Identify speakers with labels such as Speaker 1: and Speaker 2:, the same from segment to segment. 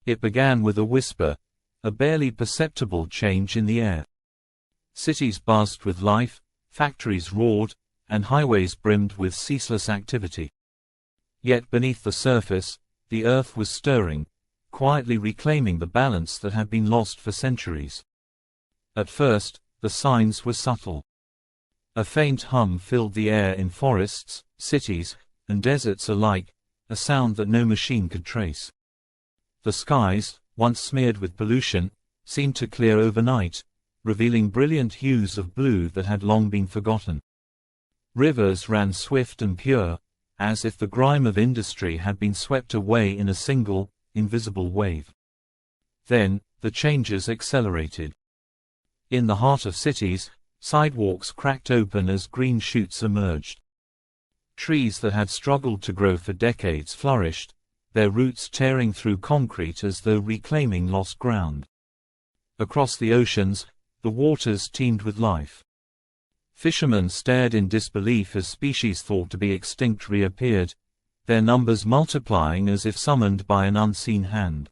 Speaker 1: It began with a whisper, a barely perceptible change in the air. Cities buzzed with life, factories roared, and highways brimmed with ceaseless activity. Yet beneath the surface, the earth was stirring, quietly reclaiming the balance that had been lost for centuries. At first, the signs were subtle. A faint hum filled the air in forests, cities, and deserts alike, a sound that no machine could trace. The skies, once smeared with pollution, seemed to clear overnight, revealing brilliant hues of blue that had long been forgotten. Rivers ran swift and pure, as if the grime of industry had been swept away in a single, invisible wave. Then, the changes accelerated. In the heart of cities, sidewalks cracked open as green shoots emerged. Trees that had struggled to grow for decades flourished, their roots tearing through concrete as though reclaiming lost ground. Across the oceans, the waters teemed with life. Fishermen stared in disbelief as species thought to be extinct reappeared, their numbers multiplying as if summoned by an unseen hand.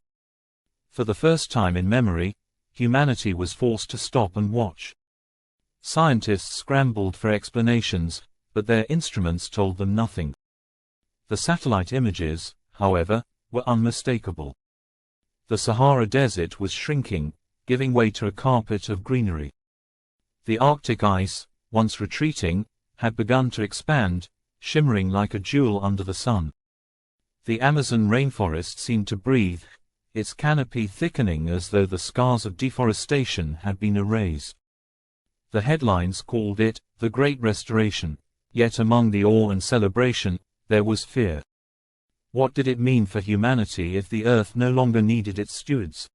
Speaker 1: For the first time in memory, humanity was forced to stop and watch. Scientists scrambled for explanations, but their instruments told them nothing. The satellite images, however, were unmistakable. The Sahara Desert was shrinking, giving way to a carpet of greenery. The Arctic ice, once retreating, had begun to expand, shimmering like a jewel under the sun. The Amazon rainforest seemed to breathe, its canopy thickening as though the scars of deforestation had been erased. The headlines called it the Great Restoration, yet among the awe and celebration, there was fear. What did it mean for humanity if the earth no longer needed its stewards?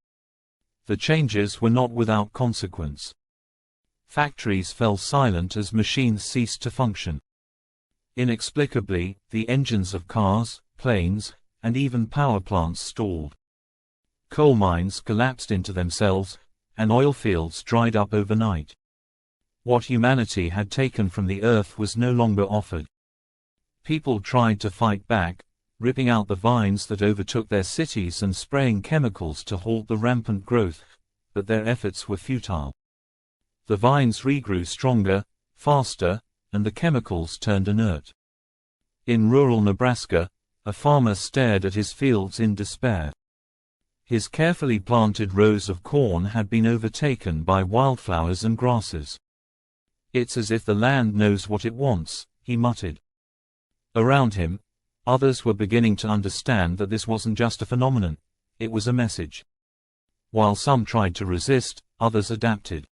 Speaker 1: The changes were not without consequence. Factories fell silent as machines ceased to function. Inexplicably, the engines of cars, planes, and even power plants stalled. Coal mines collapsed into themselves, and oil fields dried up overnight. What humanity had taken from the earth was no longer offered. People tried to fight back, ripping out the vines that overtook their cities and spraying chemicals to halt the rampant growth, but their efforts were futile. The vines regrew stronger, faster, and the chemicals turned inert. In rural Nebraska, a farmer stared at his fields in despair. His carefully planted rows of corn had been overtaken by wildflowers and grasses. "It's as if the land knows what it wants," he muttered. Around him, others were beginning to understand that this wasn't just a phenomenon, it was a message. While some tried to resist, others adapted.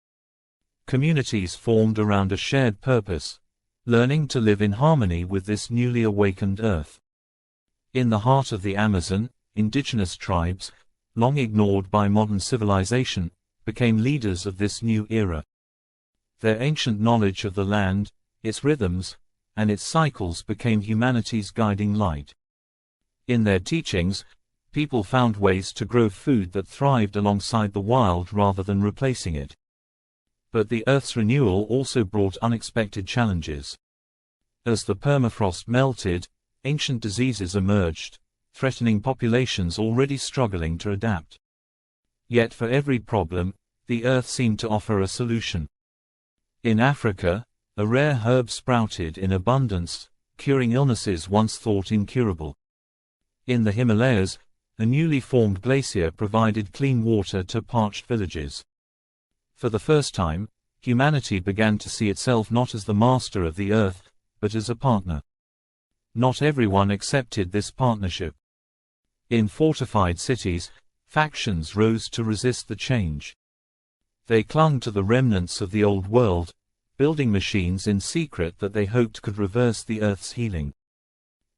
Speaker 1: Communities formed around a shared purpose, learning to live in harmony with this newly awakened earth. In the heart of the Amazon, indigenous tribes, long ignored by modern civilization, became leaders of this new era. Their ancient knowledge of the land, its rhythms, and its cycles became humanity's guiding light. In their teachings, people found ways to grow food that thrived alongside the wild rather than replacing it. But the Earth's renewal also brought unexpected challenges. As the permafrost melted, ancient diseases emerged, threatening populations already struggling to adapt. Yet for every problem, the Earth seemed to offer a solution. In Africa, a rare herb sprouted in abundance, curing illnesses once thought incurable. In the Himalayas, a newly formed glacier provided clean water to parched villages. For the first time, humanity began to see itself not as the master of the earth, but as a partner. Not everyone accepted this partnership. In fortified cities, factions rose to resist the change. They clung to the remnants of the old world, building machines in secret that they hoped could reverse the Earth's healing.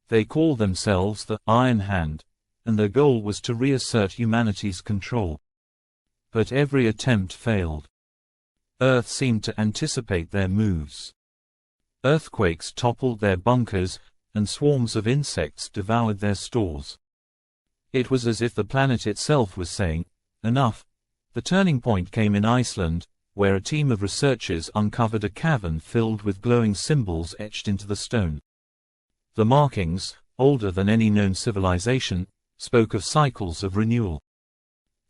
Speaker 1: They called themselves the Iron Hand, and their goal was to reassert humanity's control. But every attempt failed. Earth seemed to anticipate their moves. Earthquakes toppled their bunkers, and swarms of insects devoured their stores. It was as if the planet itself was saying, "Enough." The turning point came in Iceland, where a team of researchers uncovered a cavern filled with glowing symbols etched into the stone. The markings, older than any known civilization, spoke of cycles of renewal.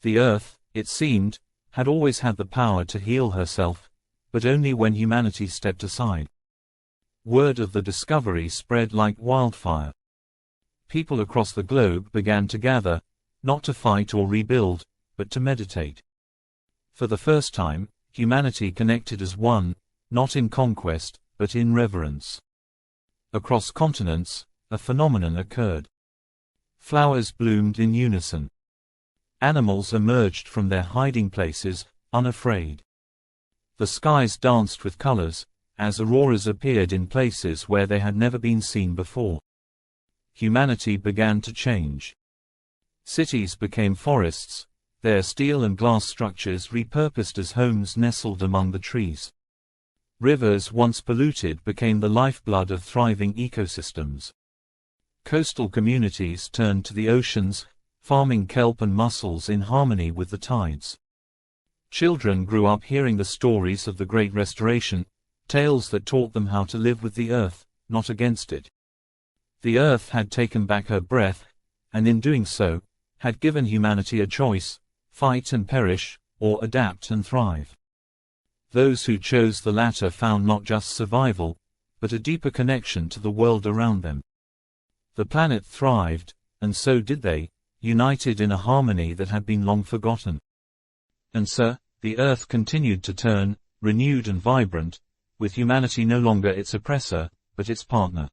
Speaker 1: The Earth, it seemed, had always had the power to heal herself, but only when humanity stepped aside. Word of the discovery spread like wildfire. People across the globe began to gather, not to fight or rebuild, but to meditate. For the first time, humanity connected as one, not in conquest, but in reverence. Across continents, a phenomenon occurred. Flowers bloomed in unison. Animals emerged from their hiding places, unafraid. The skies danced with colors, as auroras appeared in places where they had never been seen before. Humanity began to change. Cities became forests, their steel and glass structures repurposed as homes nestled among the trees. Rivers once polluted became the lifeblood of thriving ecosystems. Coastal communities turned to the oceans, farming kelp and mussels in harmony with the tides. Children grew up hearing the stories of the Great Restoration, tales that taught them how to live with the earth, not against it. The earth had taken back her breath, and in doing so, had given humanity a choice: fight and perish, or adapt and thrive. Those who chose the latter found not just survival, but a deeper connection to the world around them. The planet thrived, and so did they, united in a harmony that had been long forgotten. And so, the earth continued to turn, renewed and vibrant, with humanity no longer its oppressor, but its partner.